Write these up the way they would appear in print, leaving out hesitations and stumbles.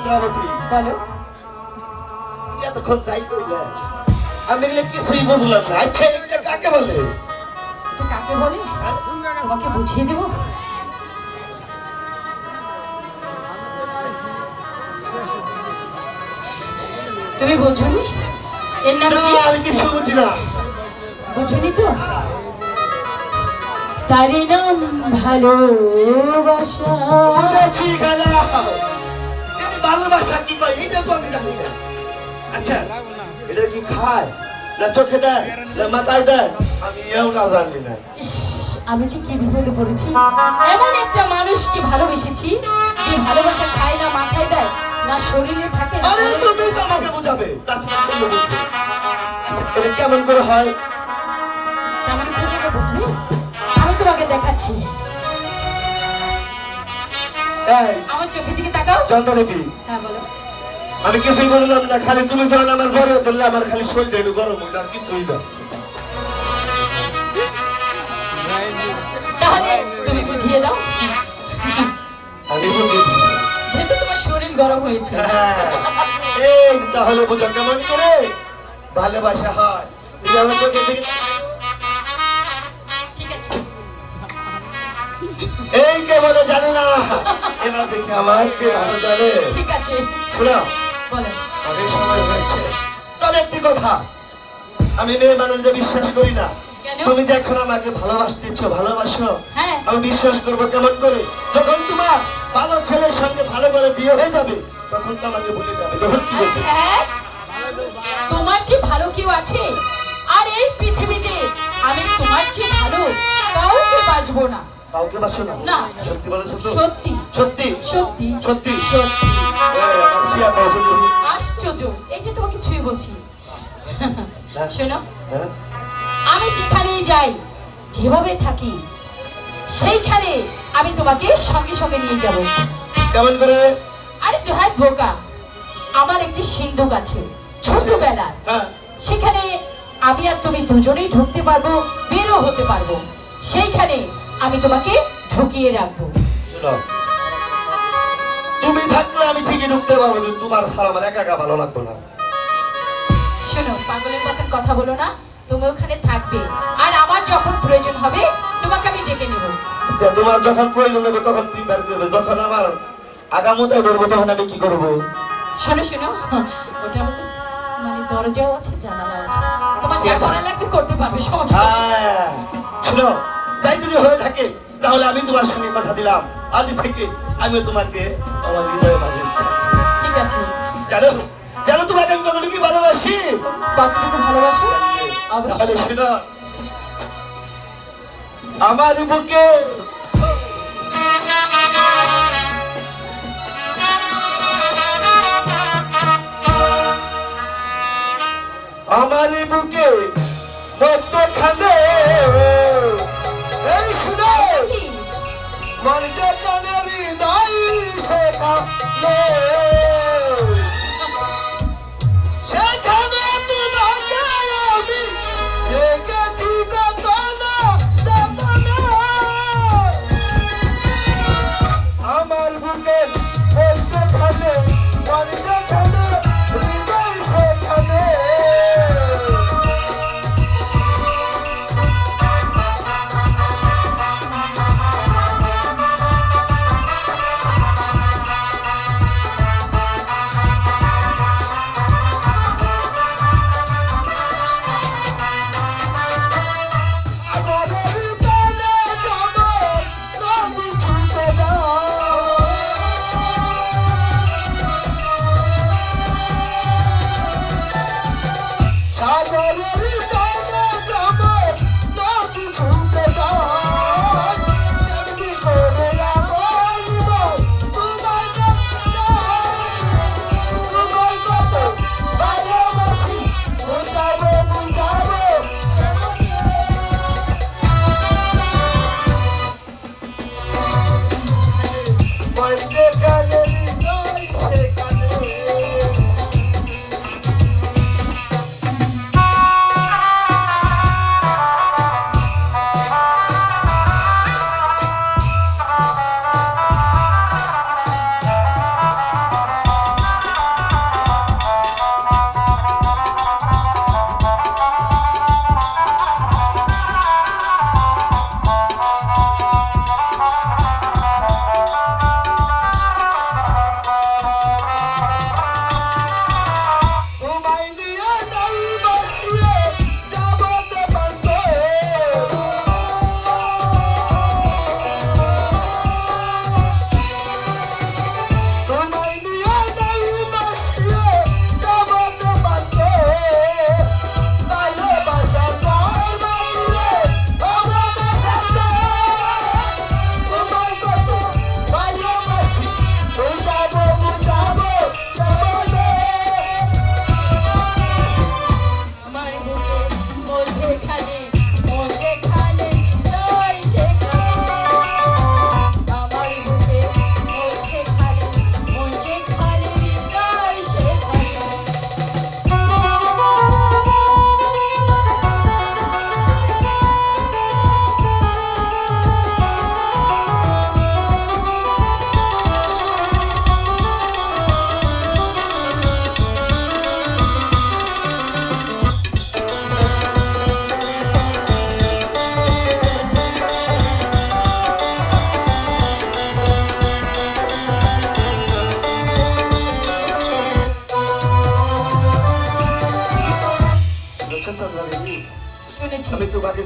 চন্দ্রাবতী বলো। এতক্ষণ যাই কইলে আমি এগুলো কিছুই বুঝলাম না। আচ্ছা এগুলো কাকে বলে? এটা কাকে বলে তোমাকে বুঝিয়ে দেব। তুমি বোঝনি এর নাম না কি? আমি কিছু বুঝি না। বুঝনি তো? তারই নাম ভালোবাসা। বুঝেছি গালা। কিন্তু ভালোবাসা কি কয় এটা তো আমি জানি না। আচ্ছা এটা কি খায় না চোখে দেয় না মাথায় দেয় আমি এওটা জানি না। ইস, আমি যে কি বিপদে পড়েছি। এমন একটা মানুষকে ভালোবেসেছি যে ভালোবাসা খায় না, মাথায় দেয় না, শরীরে থাকে না। আরে তুমি তো আমাকে বুঝাবে তাছাড়া তুমি বুঝবে। আচ্ছা এটা কেমন করে হয়? কেমন করে বুঝবে? আমি তোমাকে দেখাচ্ছি। এই আমার চোখের দিকে তাকাও। চন্দ্রদেবী হ্যাঁ বলো। আমি কিছুই বুঝলাম না। খালি তুমি যখন আমার ঘরে ধরলে আমার খালি শরীরটা একটু গরম হইল আর কিছুই না। তাহলে তুমি বুঝিয়ে দাও। আমি বুঝি যেহেতু তোমার শরীর গরম হয়েছে। হ্যাঁ, এই তাহলে বুঝো কেমন করে ভালোবাসা হয়। তুমি আমার চোখে দেখে ঠিক আছে। এই কে বলে জানো না। এবার দেখি আমার যে ভালো জানে। ঠিক আছে শোনো বলো। অনেক সময় হয়েছে তবে একটি কথা আমি মেয়ে মানুষদের বিশ্বাস করি না। কেন? তুমি যে এখন আমাকে ভালোবাসতেছো ভালোবাসো হ্যাঁ। আমি বিশ্বাস করবো কেমন করে যখন তোমার ভালো ছেলের সঙ্গে ভালো করে বিয়ে হয়ে যাবে তখন তো আমাকে ভুলে যাবে। তখন কি করবে? হ্যাঁ, তোমার যে ভালো কেউ আছে আর এই পৃথিবীতে আমি তোমার চেয়ে ভালো কাউকে বাসবো না। কাউকে বাসো না? না। সত্যি বলেছো তো? সত্যি সত্যি সত্যি সত্যি সত্যি। আমার ছিয়া পৌঁছে দিই। আশ্চর্য, এই যে তোমাকে ছুঁয়ে বলছি। হ্যাঁ? শোনো, হ্যাঁ? আমি যেখানেই যাই যেভাবে থাকি সেইখানে আমি তোমাকে সঙ্গে সঙ্গে নিয়ে যাব। কেমন করে? আরে তো হ্যাঁ বোকা, আমার একটি সিন্ধুক আছে ছোটবেলার। হ্যাঁ সেখানে আমি আর তুমি দুজনেই ঢুকতে পারবো, বেরও হতে পারবো। সেইখানে আমি তোমাকে ঢুকিয়ে রাখবো। শোনো তুমি থাকলে আমি ঠিকই ঢুকতে পারবো কিন্তু তোমার ছাড়া আমার একা একা ভালো লাগতো না। শোনো, পাগলের মতন কথা বলো না। তুমি ওখানে থাকবে আর আমার যখন প্রয়োজন হবে তোমাকে আমি ডেকে নেব। আচ্ছা তোমার যখন প্রয়োজন হবে তখন তুমি বের করবে, যখন আমার আগামোটায় ধরবো তখন আমি কি করবো? শোনো শোনো, ওটা আমাদের মানে দরজাও আছে জানালাও আছে, তোমার যা করা লাগবে করতে পারবে, সমস্যা নেই। হ্যাঁ শোনো তাই যদি হয়ে থাকে তাহলে আমি তোমার সঙ্গে কথা দিলাম আজ থেকে আমি তোমাকে আমার হৃদয়ে মাঝে স্থান দিয়েছি। ঠিক আছে। জানো জানো তোমাকে আমি কতটুকু ভালোবাসি। কতটুকু ভালোবাসো? তাহলে অবশ্যই। শোনো আমার বুকে আমার বুকে মধ্যখানে এই শুনো কি? মন যে কানের হৃদয় শেখালে সেখানে তোমাকে আমি রেখেছি কত না যতনে।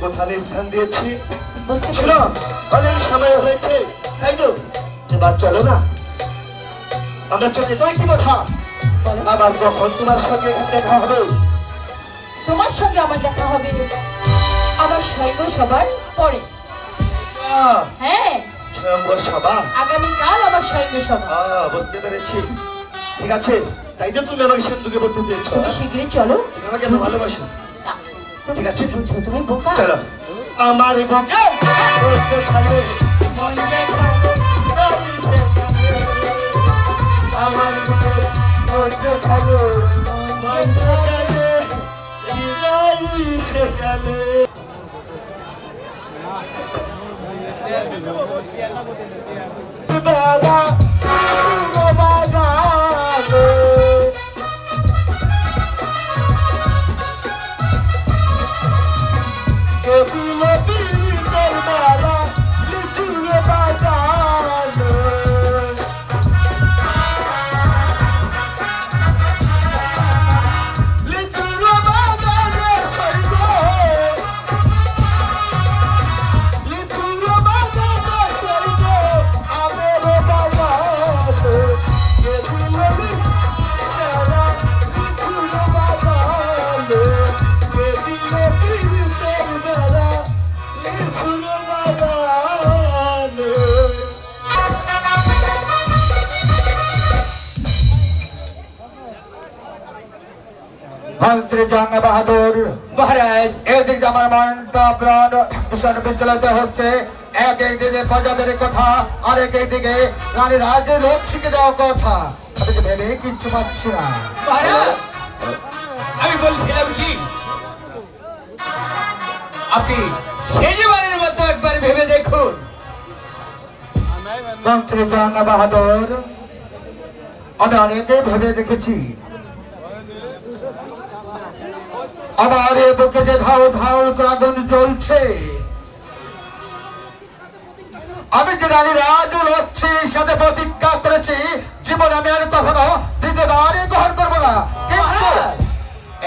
কোথায় স্থান দিয়েছি বুঝতে শোনো পেরেছি। অনেক সময় হয়েছে তাই তো এবার চলো না আমরা চলে যাই কি কথা বলো। আবার কখন তোমার সঙ্গে এখানে দেখা হবে তোমার সঙ্গে আমার দেখা হবে আমার সৈন্য সবার পরে। হ্যাঁ, স্বয়ং সভা আগামীকাল আমার সৈন্য সভা। বুঝতে পেরেছি ঠিক আছে তাই তো তুমি আমাকে সিন্ধুকে পড়তে চেয়েছো তুমি শীঘ্রই চলো। তুমি আমাকে এত ভালোবাসো না, তুমি ঠিক আছে। কি বুঝো? তুমি বোকা। চলো আমার বুকে বসতে থাকো, মন দেখাবো, আমার বুকে বসতে থাকো, মন দেখালে, হৃদয় সেখানে। বাবা বাগানে কপিলে পীড়িতের মেলা লিচুর বাগানে লিচুর বাগানে সৈব লিচুর বাগানে সৈব আমের বাগানে কপিলে মেলা লিচুর বাগানে কপিলে পীড়িতের মেলা লিচুর বাগানে মন্ত্রী জঙ্গ বাহাদুর মহারাজ এদিকে আমার মনটা প্রাণ ভীষণ বিচলিত হচ্ছে। এক দিকে প্রজাদের কথা আর এক দিকে রানী রাজ লক্ষ্মীকে দেওয়া কথা আমি তো ভেবে কিচ্ছু পাচ্ছি না। মহারাজ আমি বলছিলাম কি আপনি শেষবারের মতো একবার ভেবে দেখুন। মন্ত্রী জঙ্গ বাহাদুর আমি অনেকে ভেবে দেখেছি আমার এ বুকে যে ধাও ধাও করে আগুন জ্বলছে আমি যে রানী রাজ লক্ষ্মীর সাথে প্রতিজ্ঞা করেছি জীবন আমি আর কখনো দ্বিতীয় নারী গ্রহণ করবো না কিন্তু মহারাজ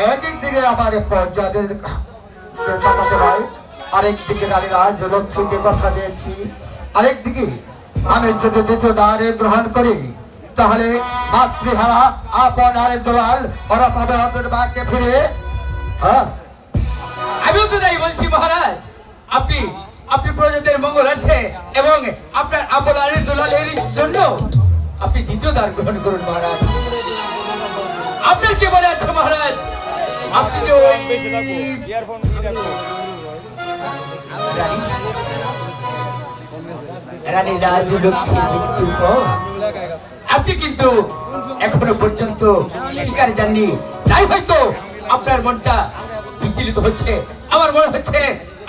একদিক থেকে আমার পর্যাদের চাপাতে হয় আরেক দিকে রানী রাজ লক্ষ্মীকে কথা দিয়েছি আরেক দিকে আমি যদি দ্বিতীয় নারী গ্রহণ করি তাহলে মাতৃহারা আপন আর দোলাল ওরা পাবে ওদের মাকে ফিরে হ্যাঁ আমিও তো তাই বলছি মহারাজ আপনি আপনি প্রজাদের মঙ্গলার্থে এবং আপনার আপনার দুলালের জন্য আপনি দ্বিতীয় দ্বার গ্রহণ করুন মহারাজ। আপনার কি মনে আছে মহারাজ আপনি যে ওই রানী রাজলক্ষ্মীর মৃত্যুর পর আপনি কিন্তু এখনো পর্যন্ত শিকার যাননি তাই হয়তো আপনার মনটা বিচলিত হচ্ছে। আমার মনে হচ্ছে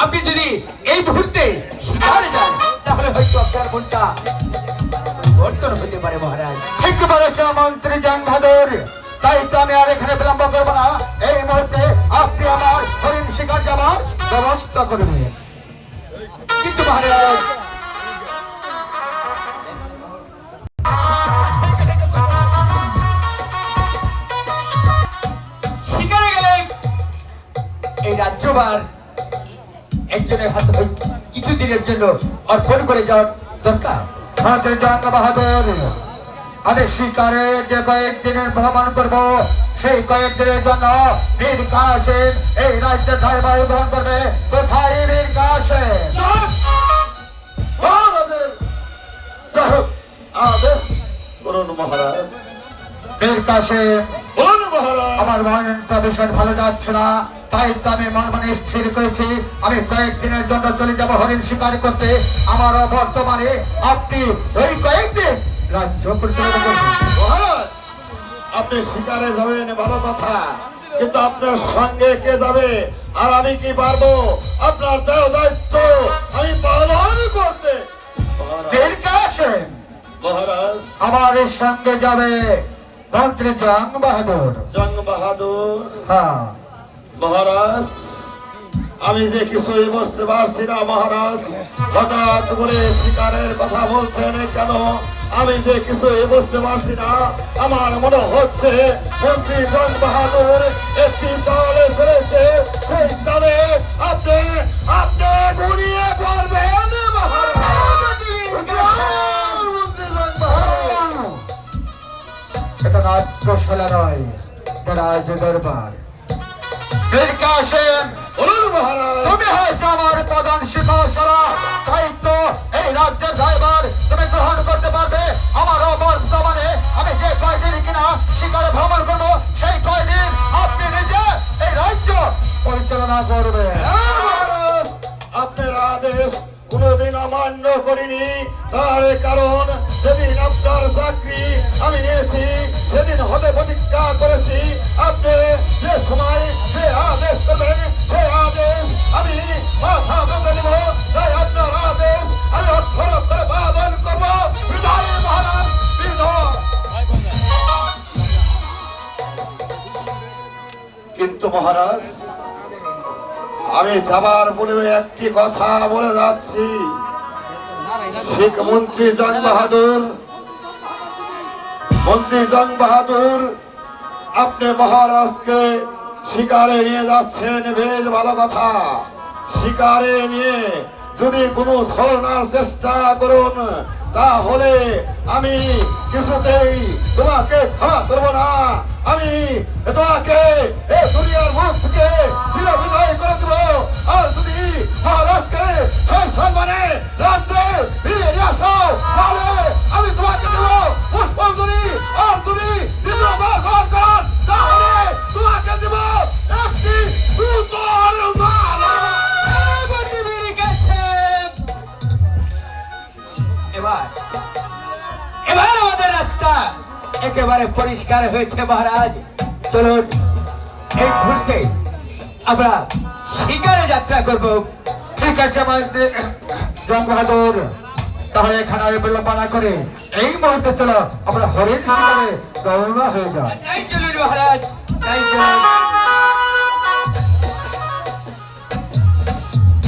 আপনি যদি এই মুহূর্তে শিকারে যান তাহলে হয়তো আপনার মনটা বর্তন হতে পারে মহারাজ। ঠিক বলেছে মন্ত্রী জং বাহাদুর তাই তো আমি আর এখানে বিলম্ব করবো না এই মুহূর্তে আপনি আমার হরিণ শিকার যাবার ব্যবস্থা করবেন। কিন্তু মহারাজ শিকারে গেলে এই রাজ্যভার একজনের হাতে কিছুদিনের জন্য অর্পণ করে যাওয়ার দরকার। মন্ত্রী জং বাহাদুর আমি শিকারে যে কয়েকদিনের ভ্রমণ করব সেই কয়েকদিনের জন্য বীর কাসেম এই রাজ্যের ধারবায়ু গ্রহণ করবে। কোথায় বীর কাসেম? মহারাজের যাই হোক আদেশ করুন মহারাজ বীর কাসেম বলুন মহারাজ আমার মনটা ভীষণ ভালো যাচ্ছে না তাই তো আমি মন মনে স্থির করেছি আমি কয়েকদিনের জন্য চলে যাব হরিণ শিকার করতে। আমার বর্তমানে আপনি ওই কয়েকদিন রাজ্য পরিচালনা করবেন। মহারাজ আপনি শিকারে যাবেন ভালো কথা কিন্তু আপনার সঙ্গে কে যাবে আর আমি কি পারবো আপনার দায়িত্ব আমি পালন করতে মহারাজ বীর কাসেম মহারাজ আমার সঙ্গে যাবে মন্ত্রী জং বাহাদুর। জং বাহাদুর হ্যাঁ মহারাজ আমি যে কিছুই বুঝতে পারছি না মহারাজ, হঠাৎ করে শিকারের কথা বলছেন কেন? আমি যে কিছুই বুঝতে পারছি না। আমার মনে হচ্ছে মন্ত্রী জং বাহাদুর একটি চালে চলেছে, সেই চালে আপনি আপনি ঘুরিয়ে পড়বেন মহারাজ। মন্ত্রী জং বাহাদুর, এটা নাট্যশালা নয়, এটা রাজ দরবার। বীর কাসেম, বলুন মহারাজ। তুমি হয়েছে আমার প্রধান শিক্ষকশালা, দায়িত্ব এই রাজ্যের ড্রাইভার তুমি গ্রহণ করতে পারবে। আমার বর্তমানে আমি যে কয়দিন কিনা শিকারে ভ্রমণ করবো, সেই কয়দিন আপনি নিজে এই রাজ্য পরিচালনা করবেন। মহারাজ, আপনার আদেশ কোনোদিন অমান্য করিনি। তার কারণ সেদিন আপনার চাকরি আমি নিয়েছি, সেদিন হতে প্রতিজ্ঞা করেছি আপনি যে সময় যে আদেশ করবেন সেই আদেশ আমি মাথা পেতে নেব। তাই আপনার আদেশ আমি অক্ষর অক্ষরে পালন করবো। বিদায় মহারাজ, বিদায়। কিন্তু মহারাজ, আমি যাবার পূর্বে একটি কথা বলে যাচ্ছি। শিখ মন্ত্রী জং বাহাদুর, মন্ত্রী জং বাহাদুর, আপনি মহারাজকে শিকারে নিয়ে যাচ্ছেন, বেশ ভালো কথা। শিকারে নিয়ে যদি কোনো ছলনার চেষ্টা করুন, তাহলে আমি কিছুতেই তোমাকে ক্ষমা করবো না। আমি তোমাকে এই দুনিয়ার মুখ থেকে চির বিদায় করে দেব। আর যদি মহারাজকে সেই সম্মানে রাজ্যে ফিরিয়ে নিয়ে আসো, তাহলে আমি তোমাকে দেব পুষ্পাঞ্জলি। আর তুমি দ্বিতীয়বার গ্রহণ করো, তাহলে তোমাকে দেব একটি সুন্দর মালা। এবার এবার আমাদের রাস্তা একেবারে পরিষ্কার হয়েছে মহারাজ। চলুন এই মুহূর্তে আমরা শিকারে যাত্রা করব। ঠিক আছে মন্ত্রী জং বাহাদুর, তাহলে এখানে আর বিলম্ব না করে এই মুহূর্তে চলো আমরা হরিণ শিকারে রওনা হয়ে যাই। তাই চলুন মহারাজ, তাই চলুন।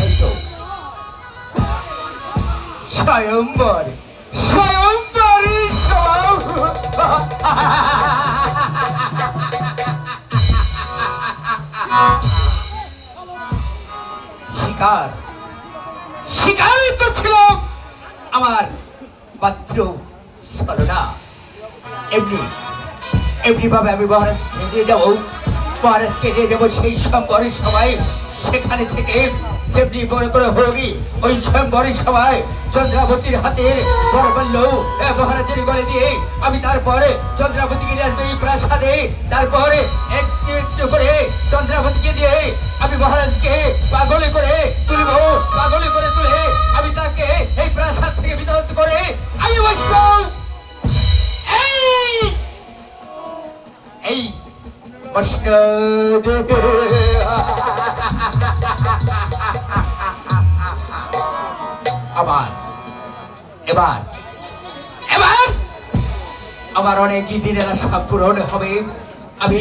এই তো স্বয়ম্বর, স্বয়ম্বরী শিকার, শিকারই তো ছিল আমার মাত্র ছলনা। এমনি এমনি ভাবে আমি মহারাজকে নিয়ে যাবো, মহারাজকে নিয়ে যাবো সেই সম্বরের সবাই। সেখানে থেকে যেমনি বড় করে হোগি ওই সম্বরের সবাই চন্দ্রাবতীর হাতের বড় বলল মহারাজের গলে দিয়ে আমি তারপরে চন্দ্রাবতীকে নিয়ে আসবো এই প্রাসাদে। তারপরে একটু একটু করে চন্দ্রাবতীকে দিয়ে আমি মহারাজকে পাগলে করে তুলবো, পাগলে করে তুলে আমি তাকে এই প্রাসাদ থেকে বিতাড়িত করে আমি বসবো এই মসনদে। আবার এবার এবার আমার অনেক দিনের আশা পূরণ হবে। আমি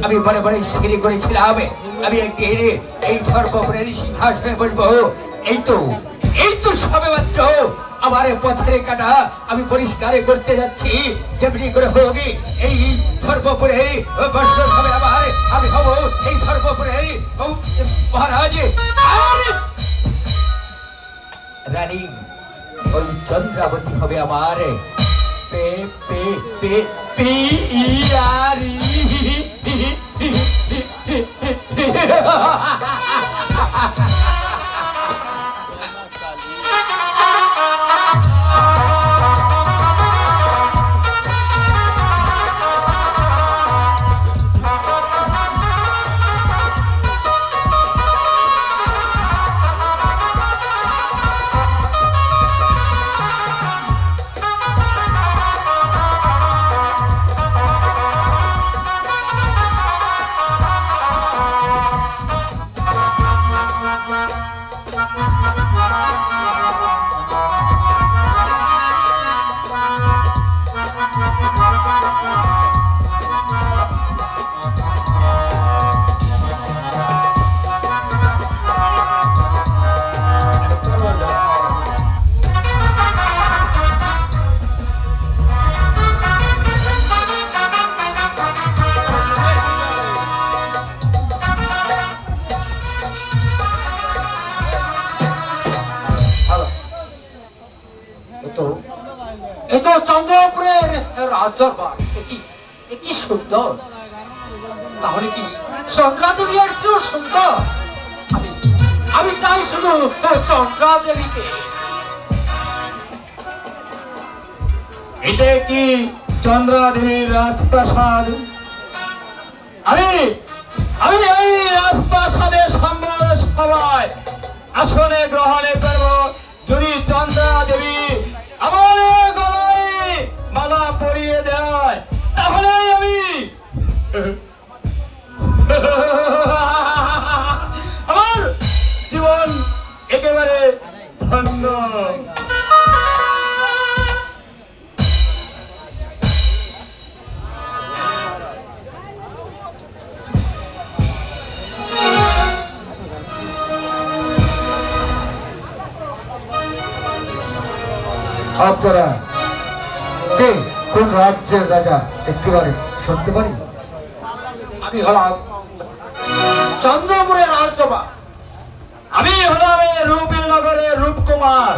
আমি বড় বড় স্থির করেছিলাম আমি একদিন এই ধর্মপুরের সিংহাসনে বসবো। এই তো সবে মাত্র আমার পথের কাটা আমি পরিষ্কার করতে যাচ্ছি। যেমনি করে হোক এই ধর্মপুরের বসত হবে আবার আমি হব এই ধর্মপুরের মহারাজ। রানী ওই চন্দ্রাবতী হবে আমার পে পে পে পিয়ারি। এ তো চন্দ্রপুরের রাজদরবার। এ কি সুন্দর! তাহলে কি চন্দ্রা দেবী আর কেউ সুন্দর? আমি চাই শুধু চন্দ্রা দেবীকে। এটা কি চন্দ্রা দেবীর রাজপ্রাসাদ? আমি আমি এই রাজপ্রাসাদের সম্মান সবাই আসনে গ্রহণে করব যদি চন্দ্রা দেবী আমার গলায় মালা পরিয়ে দেয়, তাহলে আমি আমার জীবন একেবারে ধন্য। আপনারা কে কোন রাজ্যের রাজা একেবারে শুনতে পারি? আমি হলাম চন্দ্রপুরের রাজদরবার। আমি হলাম এই রূপের নগরের রূপকুমার।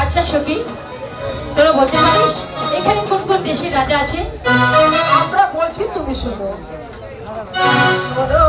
আচ্ছা সখী, তোরা বলতে পারিস এখানে কোন কোন দেশের রাজা আছে? আমরা বলছি তুমি শোনো। শোনো